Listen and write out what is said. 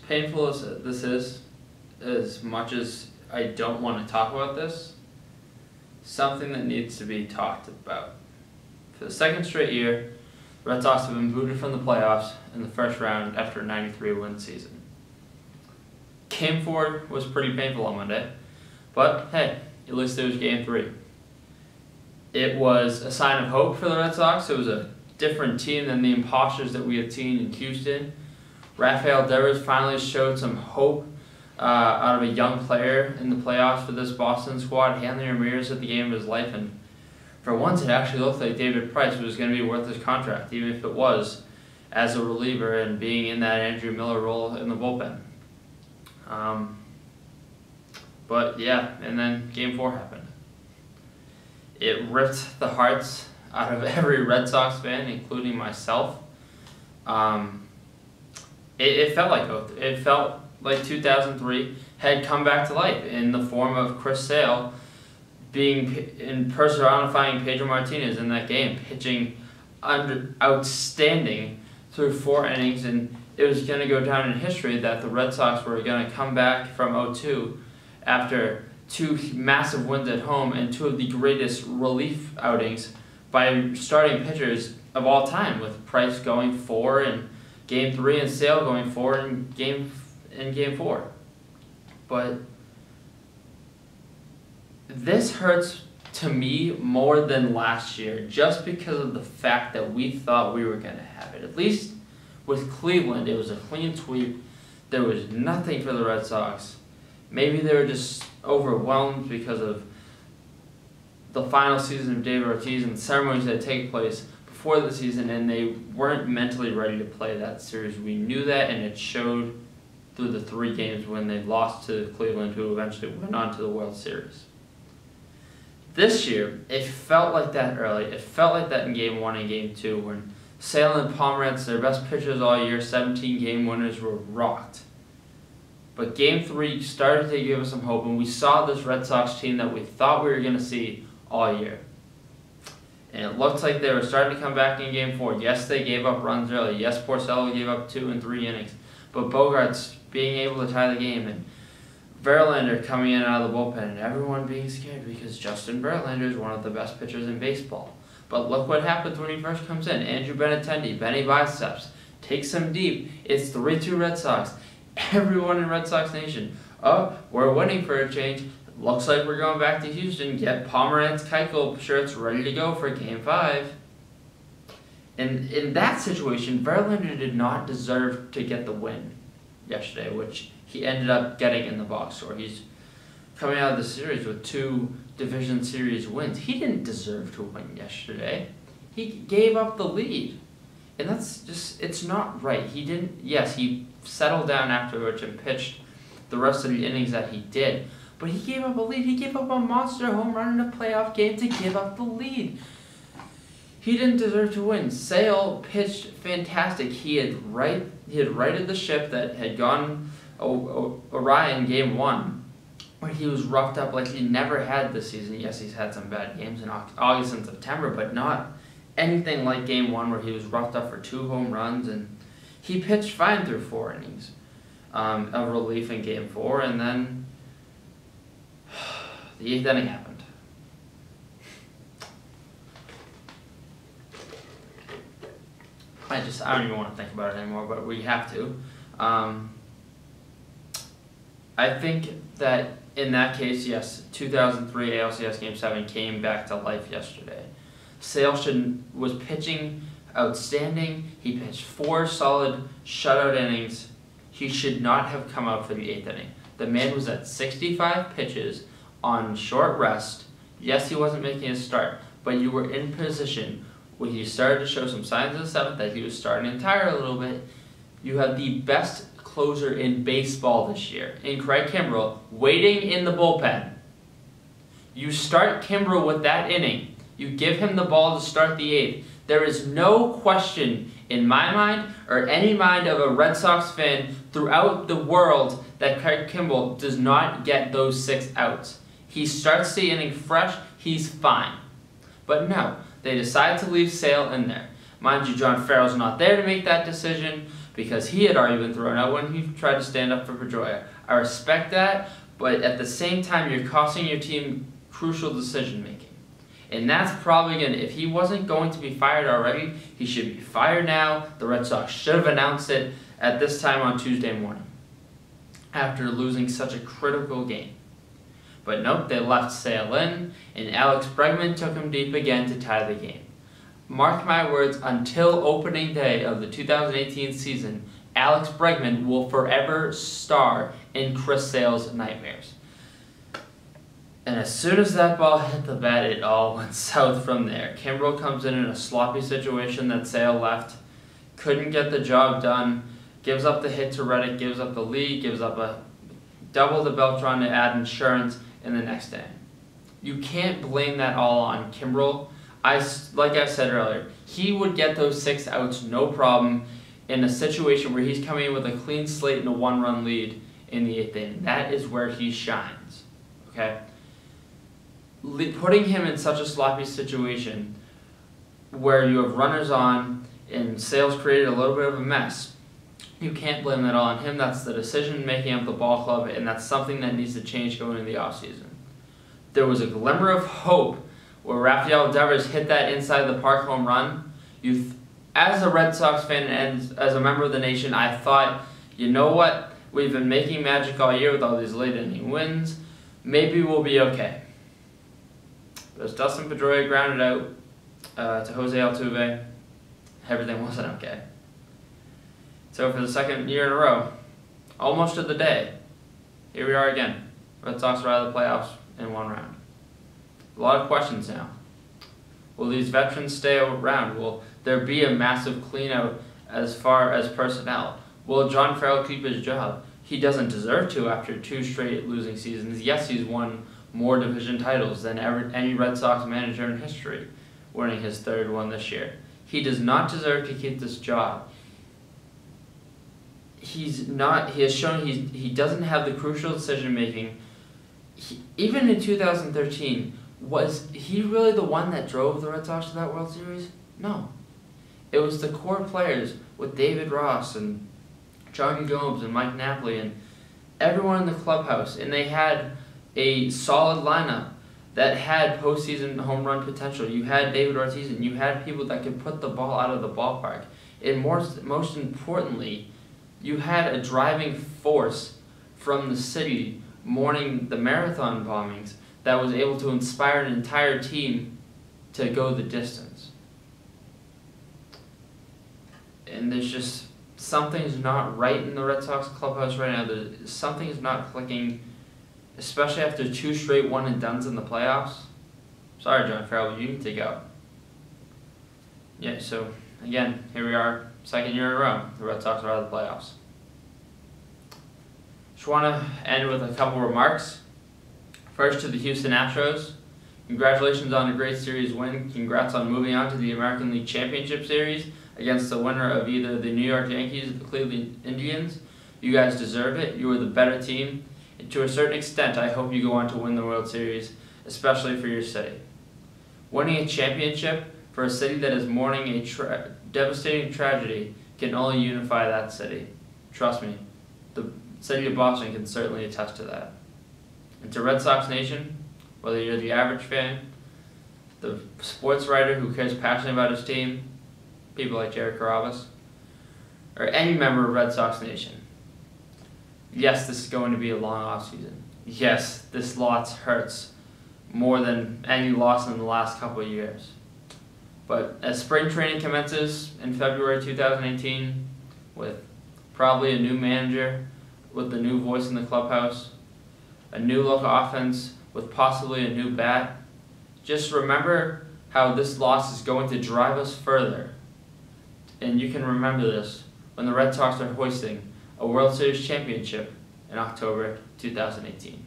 painful as this is, as much as I don't want to talk about this, something that needs to be talked about. For the second straight year, Red Sox have been booted from the playoffs in the first round after a 93-win season. Game 4 was pretty painful on Monday, but hey, at least it was Game 3. It was a sign of hope for the Red Sox. It was a different team than the imposters that we had seen in Houston. Rafael Devers finally showed some hope out of a young player in the playoffs for this Boston squad. Hanley Ramirez at the game of his life, and for once it actually looked like David Price was going to be worth his contract, even if it was as a reliever and being in that Andrew Miller role in the bullpen. But yeah, and then Game 4 happened. It ripped the hearts out of every Red Sox fan, including myself. It felt like 2003 had come back to life in the form of Chris Sale personifying Pedro Martinez in that game, pitching outstanding through 4 innings, and it was going to go down in history that the Red Sox were going to come back from 0-2 after 2 massive wins at home and 2 of the greatest relief outings by starting pitchers of all time, with Price going 4 in Game 3 and Sale going 4 in Game 4. But this hurts to me more than last year, just because of the fact that we thought we were going to have it. At least with Cleveland, it was a clean sweep. There was nothing for the Red Sox. Maybe they were just overwhelmed because of the final season of David Ortiz and the ceremonies that take place before the season, and they weren't mentally ready to play that series. We knew that, and it showed through the 3 games when they lost to Cleveland, who eventually went on to the World Series. This year, it felt like that early. It felt like that in Game 1 and Game 2, when Sale and Pomeranz, their best pitchers all year, 17-game winners, were rocked. But Game 3 started to give us some hope, and we saw this Red Sox team that we thought we were going to see all year. And it looked like they were starting to come back in Game 4. Yes, they gave up runs early. Yes, Porcello gave up 2 and 3 innings. But Bogarts being able to tie the game, and Verlander coming in out of the bullpen, and everyone being scared because Justin Verlander is one of the best pitchers in baseball. But look what happens when he first comes in. Andrew Benintendi, Benny Biceps, takes him deep. It's 3-2 Red Sox. Everyone in Red Sox Nation, oh, we're winning for a change. Looks like we're going back to Houston. Get Pomeranz Keuchel shirts ready to go for Game 5. And in that situation, Verlander did not deserve to get the win yesterday, which he ended up getting in the box score. He's coming out of the series with 2 division series wins. He didn't deserve to win yesterday. He gave up the lead. And that's just, it's not right. He didn't, yes, he settled down afterwards and pitched the rest of the innings that he did. But he gave up a lead. He gave up a monster home run in a playoff game to give up the lead. He didn't deserve to win. Sale pitched fantastic. He had righted the ship that had gone awry in Game 1, where he was roughed up like he never had this season. Yes, he's had some bad games in August and September, but not anything like Game 1 where he was roughed up for 2 home runs, and he pitched fine through 4 innings of relief in Game 4, and then the 8th inning happened. I don't even want to think about it anymore, but we have to. I think that in that case, yes, 2003 ALCS Game 7 came back to life yesterday. Sale was pitching outstanding. He pitched 4 solid shutout innings. He should not have come out for the 8th inning. The man was at 65 pitches on short rest. Yes, he wasn't making a start, but you were in position when he started to show some signs in the 7th that he was starting to tire a little bit. You have the best closer in baseball this year, in Craig Kimbrell, waiting in the bullpen. You start Kimbrell with that inning. You give him the ball to start the 8th. There is no question in my mind or any mind of a Red Sox fan throughout the world that Craig Kimbrell does not get those 6 outs. He starts the inning fresh, he's fine. But no, they decide to leave Sale in there. Mind you, John Farrell's not there to make that decision. because he had already been thrown out when he tried to stand up for Pedroia. I respect that, but at the same time, you're costing your team crucial decision making. And that's probably going to, if he wasn't going to be fired already, he should be fired now. The Red Sox should have announced it at this time on Tuesday morning after losing such a critical game. But nope, they left Sale in, and Alex Bregman took him deep again to tie the game. Mark my words, until opening day of the 2018 season, Alex Bregman will forever star in Chris Sale's nightmares. And as soon as that ball hit the bat, it all went south from there. Kimbrel comes in a sloppy situation that Sale left, couldn't get the job done, gives up the hit to Reddick, gives up the lead, gives up a double to Beltran to add insurance in the next day. You can't blame that all on Kimbrel. Like I said earlier, he would get those 6 outs no problem in a situation where he's coming in with a clean slate and a 1-run lead in the 8th inning. That is where he shines. Okay? Putting him in such a sloppy situation where you have runners on and Sale's created a little bit of a mess, you can't blame that all on him. That's the decision making of the ball club, and that's something that needs to change going into the offseason. There was a glimmer of hope where Rafael Devers hit that inside the park home run. As a Red Sox fan and as a member of the nation, I thought, you know what? We've been making magic all year with all these late inning wins. Maybe we'll be okay. But as Dustin Pedroia grounded out to Jose Altuve, everything wasn't okay. So for the second year in a row, almost to the day, here we are again. Red Sox are out of the playoffs in 1 round. A lot of questions now. Will these veterans stay around? Will there be a massive cleanout as far as personnel? Will John Farrell keep his job? He doesn't deserve to after 2 straight losing seasons. Yes, he's won more division titles than any Red Sox manager in history, winning his 3rd one this year. He does not deserve to keep this job. He has shown he doesn't have the crucial decision making. Even in 2013, was he really the one that drove the Red Sox to that World Series? No. It was the core players with David Ross and John Gomes and Mike Napoli and everyone in the clubhouse, and they had a solid lineup that had postseason home run potential. You had David Ortiz, and you had people that could put the ball out of the ballpark. And most importantly, you had a driving force from the city mourning the marathon bombings that was able to inspire an entire team to go the distance. And there's just, something's not right in the Red Sox clubhouse right now. Something is not clicking, especially after 2 straight one-and-dones in the playoffs. Sorry, John Farrell, you need to go. Yeah, so, again, here we are, 2nd year in a row. The Red Sox are out of the playoffs. Just want to end with a couple remarks. First, to the Houston Astros. Congratulations on a great series win. Congrats on moving on to the American League Championship Series against the winner of either the New York Yankees or the Cleveland Indians. You guys deserve it. You were the better team. And to a certain extent, I hope you go on to win the World Series, especially for your city. Winning a championship for a city that is mourning a devastating tragedy can only unify that city. Trust me, the city of Boston can certainly attest to that. And to Red Sox Nation, whether you're the average fan, the sports writer who cares passionately about his team, people like Jared Carabas, or any member of Red Sox Nation, yes, this is going to be a long offseason. Yes, this loss hurts more than any loss in the last couple of years. But as spring training commences in February 2018, with probably a new manager, with a new voice in the clubhouse, a new look offense with possibly a new bat, just remember how this loss is going to drive us further. And you can remember this when the Red Sox are hoisting a World Series championship in October 2018.